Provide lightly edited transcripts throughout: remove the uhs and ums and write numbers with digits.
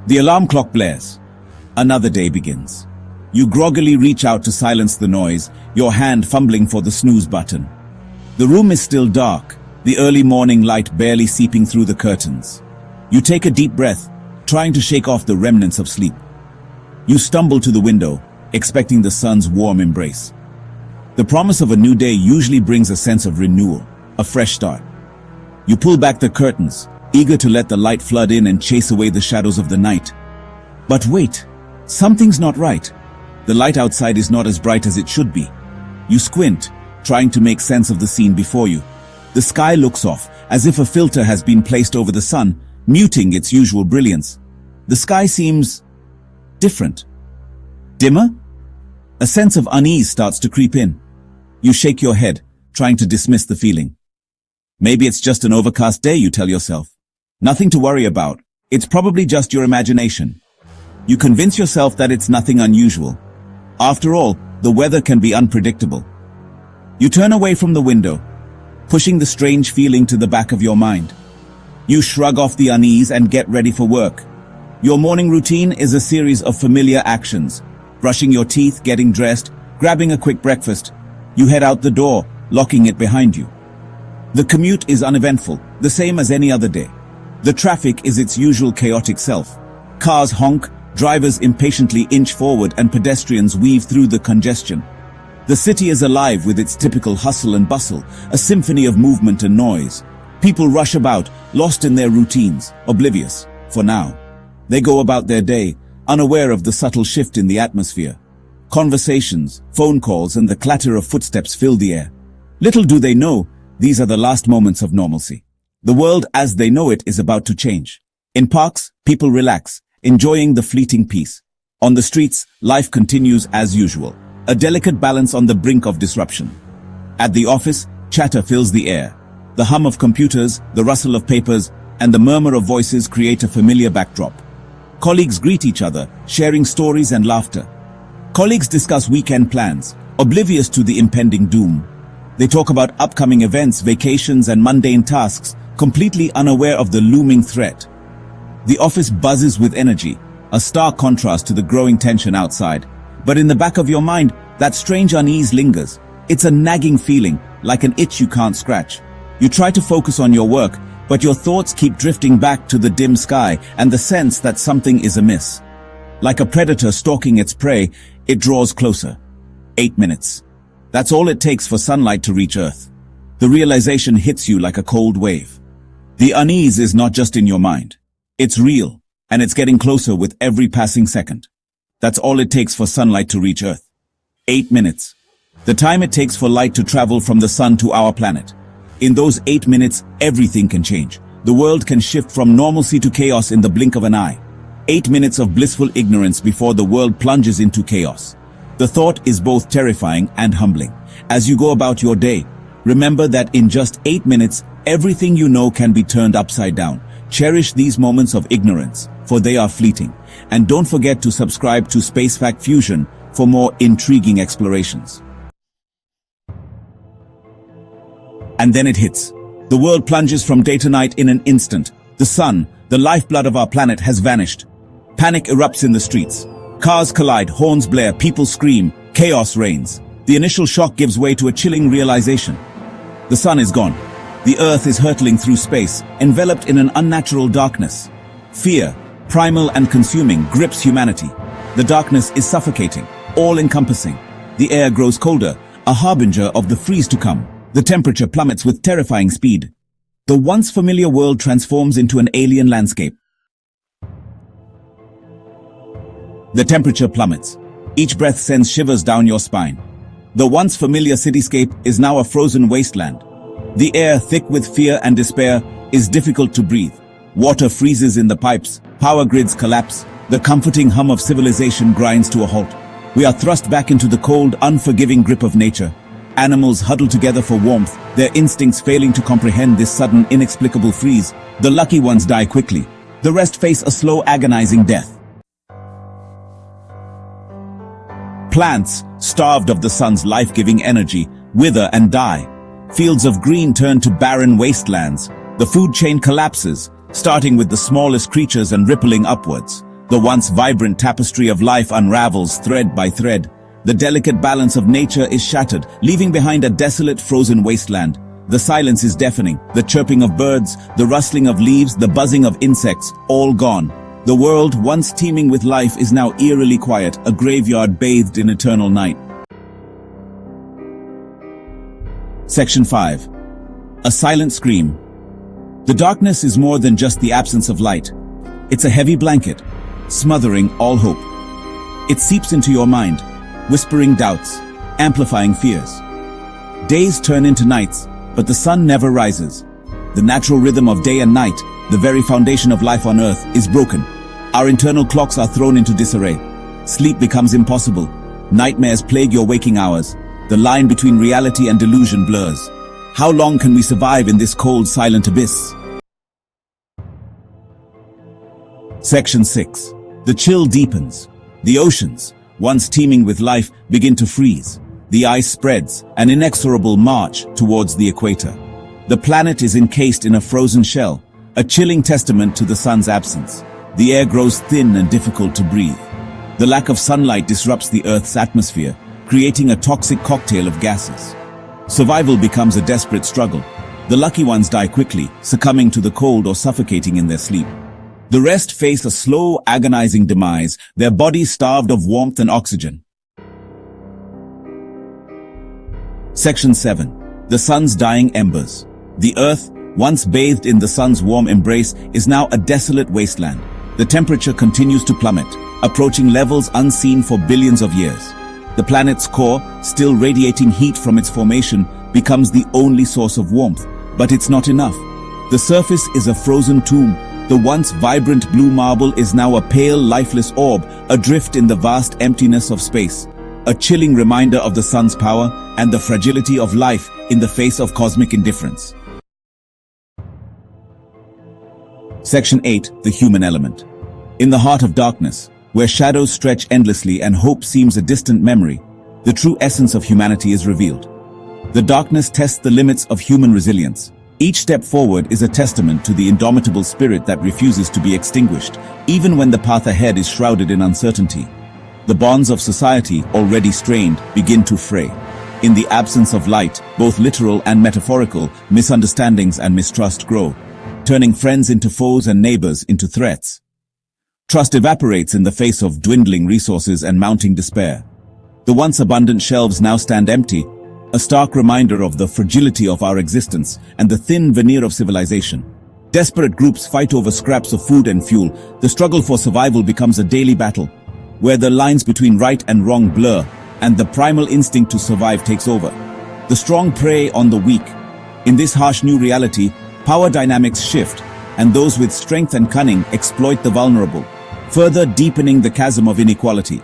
The alarm clock blares. Another day begins. You groggily reach out to silence the noise, your hand fumbling for the snooze button. The room is still dark, the early morning light barely seeping through the curtains. You take a deep breath, trying to shake off the remnants of sleep. You stumble to the window, expecting the sun's warm embrace. The promise of a new day usually brings a sense of renewal, a fresh start. You pull back the curtains, eager to let the light flood in and chase away the shadows of the night. But wait, something's not right. The light outside is not as bright as it should be. You squint, trying to make sense of the scene before you. The sky looks off, as if a filter has been placed over the sun, muting its usual brilliance. The sky seems different. Dimmer? A sense of unease starts to creep in. You shake your head, trying to dismiss the feeling. Maybe it's just an overcast day, you tell yourself. Nothing to worry about. It's probably just your imagination. You convince yourself that it's nothing unusual. After all, the weather can be unpredictable. You turn away from the window, pushing the strange feeling to the back of your mind. You shrug off the unease and get ready for work. Your morning routine is a series of familiar actions. Brushing your teeth, getting dressed, grabbing a quick breakfast. You head out the door, locking it behind you. The commute is uneventful, the same as any other day. The traffic is its usual chaotic self. Cars honk, drivers impatiently inch forward, and pedestrians weave through the congestion. The city is alive with its typical hustle and bustle, a symphony of movement and noise. People rush about, lost in their routines, oblivious, for now. They go about their day, unaware of the subtle shift in the atmosphere. Conversations, phone calls, and the clatter of footsteps fill the air. Little do they know, these are the last moments of normalcy. The world as they know it is about to change. In parks, people relax, enjoying the fleeting peace. On the streets, life continues as usual, a delicate balance on the brink of disruption. At the office, chatter fills the air. The hum of computers, the rustle of papers, and the murmur of voices create a familiar backdrop. Colleagues greet each other, sharing stories and laughter. Colleagues discuss weekend plans, oblivious to the impending doom. They talk about upcoming events, vacations, and mundane tasks, completely unaware of the looming threat. The office buzzes with energy, a stark contrast to the growing tension outside. But in the back of your mind, that strange unease lingers. It's a nagging feeling, like an itch you can't scratch. You try to focus on your work, but your thoughts keep drifting back to the dim sky and the sense that something is amiss. Like a predator stalking its prey, it draws closer. 8 minutes. That's all it takes for sunlight to reach Earth. The realization hits you like a cold wave. The unease is not just in your mind. It's real, and it's getting closer with every passing second. That's all it takes for sunlight to reach Earth. 8 minutes. The time it takes for light to travel from the sun to our planet. In those 8 minutes, everything can change. The world can shift from normalcy to chaos in the blink of an eye. 8 minutes of blissful ignorance before the world plunges into chaos. The thought is both terrifying and humbling. As you go about your day, remember that in just 8 minutes, everything you know can be turned upside down. Cherish these moments of ignorance, for they are fleeting. And don't forget to subscribe to Space Fact Fusion for more intriguing explorations. And then it hits. The world plunges from day to night in an instant. The sun, the lifeblood of our planet, has vanished. Panic erupts in the streets. Cars collide, horns blare, people scream, chaos reigns. The initial shock gives way to a chilling realization. The sun is gone. The Earth is hurtling through space, enveloped in an unnatural darkness. Fear, primal and consuming, grips humanity. The darkness is suffocating, all-encompassing. The air grows colder, a harbinger of the freeze to come. The temperature plummets with terrifying speed. The once familiar world transforms into an alien landscape. The temperature plummets. Each breath sends shivers down your spine. The once familiar cityscape is now a frozen wasteland. The air, thick with fear and despair, is difficult to breathe. Water freezes in the pipes, power grids collapse, the comforting hum of civilization grinds to a halt. We are thrust back into the cold, unforgiving grip of nature. Animals huddle together for warmth, their instincts failing to comprehend this sudden, inexplicable freeze. The lucky ones die quickly. The rest face a slow, agonizing death. Plants, starved of the sun's life-giving energy, wither and die. Fields of green turn to barren wastelands. The food chain collapses, starting with the smallest creatures and rippling upwards. The once vibrant tapestry of life unravels thread by thread. The delicate balance of nature is shattered, leaving behind a desolate, frozen wasteland. The silence is deafening, the chirping of birds, the rustling of leaves, the buzzing of insects, all gone. The world, once teeming with life, is now eerily quiet, a graveyard bathed in eternal night. Section 5. A silent scream. The darkness is more than just the absence of light. It's a heavy blanket, smothering all hope. It seeps into your mind, whispering doubts, amplifying fears. Days turn into nights, but the sun never rises. The natural rhythm of day and night, the very foundation of life on Earth, is broken. Our internal clocks are thrown into disarray. Sleep becomes impossible. Nightmares plague your waking hours. The line between reality and delusion blurs. How long can we survive in this cold, silent abyss? Section 6. The chill deepens. The oceans, once teeming with life, begin to freeze. The ice spreads, an inexorable march towards the equator. The planet is encased in a frozen shell, a chilling testament to the sun's absence. The air grows thin and difficult to breathe. The lack of sunlight disrupts the Earth's atmosphere, creating a toxic cocktail of gases. Survival becomes a desperate struggle. The lucky ones die quickly, succumbing to the cold or suffocating in their sleep. The rest face a slow, agonizing demise, their bodies starved of warmth and oxygen. Section 7. The sun's dying embers. The Earth, once bathed in the sun's warm embrace, is now a desolate wasteland. The temperature continues to plummet, approaching levels unseen for billions of years. The planet's core, still radiating heat from its formation, becomes the only source of warmth. But it's not enough. The surface is a frozen tomb. The once vibrant blue marble is now a pale, lifeless orb, adrift in the vast emptiness of space. A chilling reminder of the sun's power and the fragility of life in the face of cosmic indifference. Section 8. The human element. In the heart of darkness, where shadows stretch endlessly and hope seems a distant memory, the true essence of humanity is revealed. The darkness tests the limits of human resilience. Each step forward is a testament to the indomitable spirit that refuses to be extinguished, even when the path ahead is shrouded in uncertainty. The bonds of society, already strained, begin to fray. In the absence of light, both literal and metaphorical, misunderstandings and mistrust grow, turning friends into foes and neighbors into threats. Trust evaporates in the face of dwindling resources and mounting despair. The once abundant shelves now stand empty, a stark reminder of the fragility of our existence and the thin veneer of civilization. Desperate groups fight over scraps of food and fuel. The struggle for survival becomes a daily battle, where the lines between right and wrong blur, and the primal instinct to survive takes over. The strong prey on the weak. In this harsh new reality, power dynamics shift, and those with strength and cunning exploit the vulnerable, further deepening the chasm of inequality.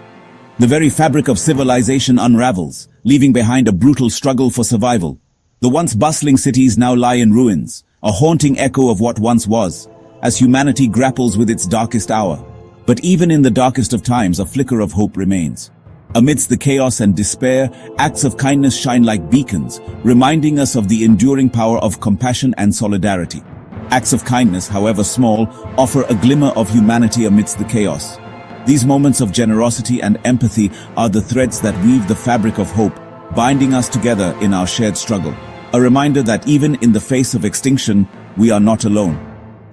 The very fabric of civilization unravels, leaving behind a brutal struggle for survival. The once bustling cities now lie in ruins, a haunting echo of what once was, as humanity grapples with its darkest hour. But even in the darkest of times, a flicker of hope remains. Amidst the chaos and despair, acts of kindness shine like beacons, reminding us of the enduring power of compassion and solidarity. Acts of kindness, however small, offer a glimmer of humanity amidst the chaos. These moments of generosity and empathy are the threads that weave the fabric of hope, binding us together in our shared struggle. A reminder that even in the face of extinction, we are not alone.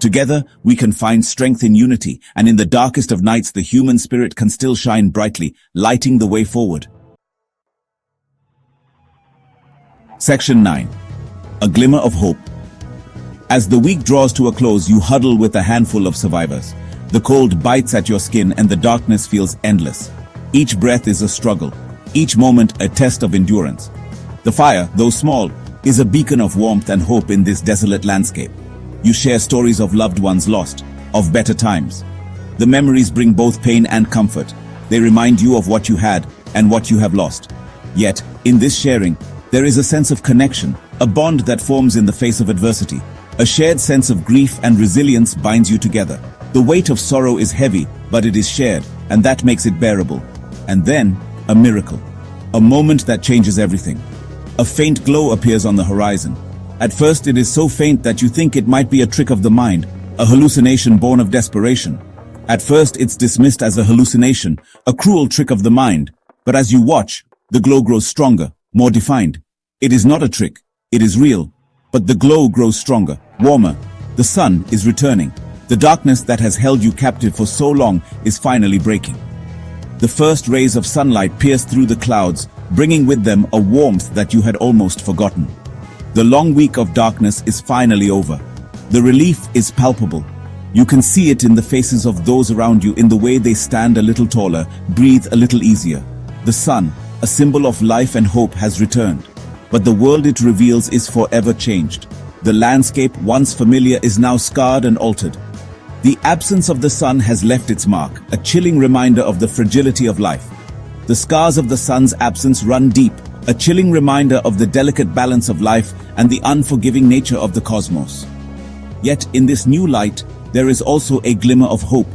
Together, we can find strength in unity, and in the darkest of nights, the human spirit can still shine brightly, lighting the way forward. Section 9. A glimmer of hope. As the week draws to a close, you huddle with a handful of survivors. The cold bites at your skin and the darkness feels endless. Each breath is a struggle, each moment a test of endurance. The fire, though small, is a beacon of warmth and hope in this desolate landscape. You share stories of loved ones lost, of better times. The memories bring both pain and comfort. They remind you of what you had and what you have lost. Yet, in this sharing, there is a sense of connection, a bond that forms in the face of adversity. A shared sense of grief and resilience binds you together. The weight of sorrow is heavy, but it is shared, and that makes it bearable. And then, a miracle. A moment that changes everything. A faint glow appears on the horizon. At first, it is so faint that you think it might be a trick of the mind, a hallucination born of desperation. At first, it's dismissed as a hallucination, a cruel trick of the mind. But as you watch, the glow grows stronger, more defined. It is not a trick. It is real. But the glow grows stronger, warmer. The sun is returning. The darkness that has held you captive for so long is finally breaking. The first rays of sunlight pierce through the clouds, bringing with them a warmth that you had almost forgotten. The long week of darkness is finally over. The relief is palpable. You can see it in the faces of those around you, in the way they stand a little taller, breathe a little easier. The sun, a symbol of life and hope, has returned. But the world it reveals is forever changed. The landscape, once familiar, is now scarred and altered. The absence of the sun has left its mark, a chilling reminder of the fragility of life. The scars of the sun's absence run deep, a chilling reminder of the delicate balance of life and the unforgiving nature of the cosmos. Yet, in this new light, there is also a glimmer of hope,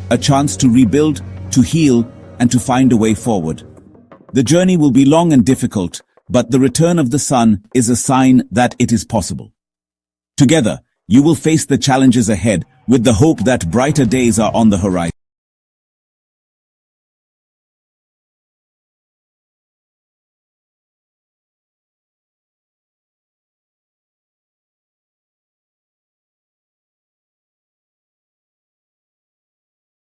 a chance to rebuild, to heal, and to find a way forward. The journey will be long and difficult, but the return of the sun is a sign that it is possible. Together, you will face the challenges ahead with the hope that brighter days are on the horizon.